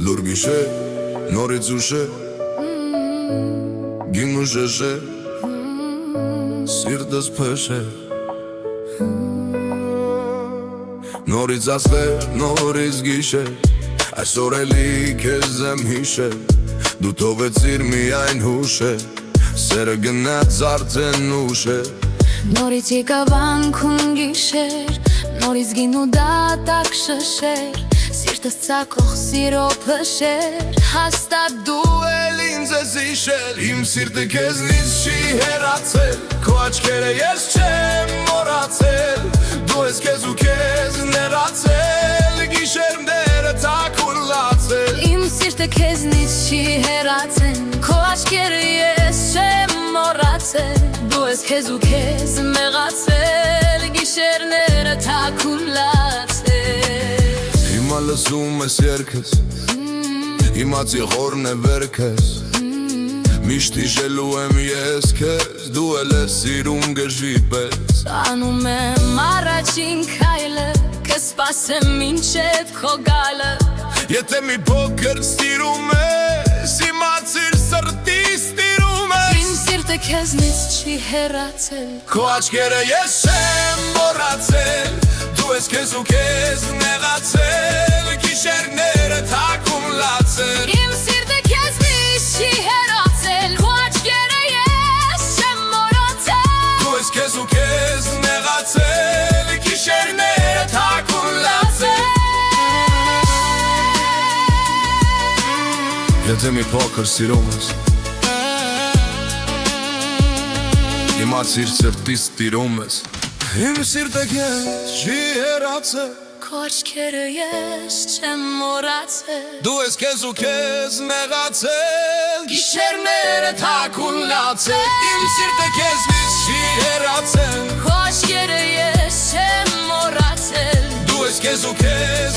Լուր գիշեր, նորից ուշեր, գինու ժեժեր, սիրտս փշեր, նորից ասվեր, նորից գիշեր, այսօր էլի քեզ եմ հիշել, դու թողեցիր միայն հուշեր, սերը գնաց արդեն ուշ է, նորից եկավ անքուն գիշեր, նորից գինու դատակ շշեր, սիրտս ծակող սիրո փշեր, հաստատ դու էլ ինձ ես հիշել, իմ սիրտը քեզնից չի հեռացել, քո աչքերը ես չեմ մոռացել, դու ես քեզ ու քեզ ներացել, գիշերները թաքուն լացել, իմ սիրտը քեզնից չի հեռացել, քո աչքերը ես չեմ մոռացել, դու ես քեզ ու քեզ մեղացել, գիշերները թաքուն լացել, հիմա լսում ես երգս, իմացի խորն է վերքս, միշտ հիշելու եմ ես քեզ, դու էլ ես սիրում գժի պես, անում եմ առաջին քայլը, կսպասեմ մինչև քո գալը, եթե մի փոքր ստիրում ես, իմացիր սրտիս ստիրում ես, իմ սիրտը քեզնից չի հեռացել, քո աչքերը ես չեմ մոռացել, դու ես քեզ ու քեզ նեղացել, գիշերները թաքուն լացել, իմ սիրտը քեզնից չի հեռացել, քո աչքերը ես չեմ մոռացել, դու ես քեզ ու քեզ նեղացել, գիշերները թաքուն լացել, եթե մի փոքր սիրում ես, իմացիր սրտիս ստիրում ես, իմ սիրտը քեզ չի հեռացել, քո աչքերը ես չեմ մոռացել, դու ես քեզ ու քեզ նեղացել, գիշերները թաքուն լացել, իմ սիրտը քեզնից չի հեռացել, քո աչքերը ես չեմ մոռացել, դու ես քեզ ու քեզ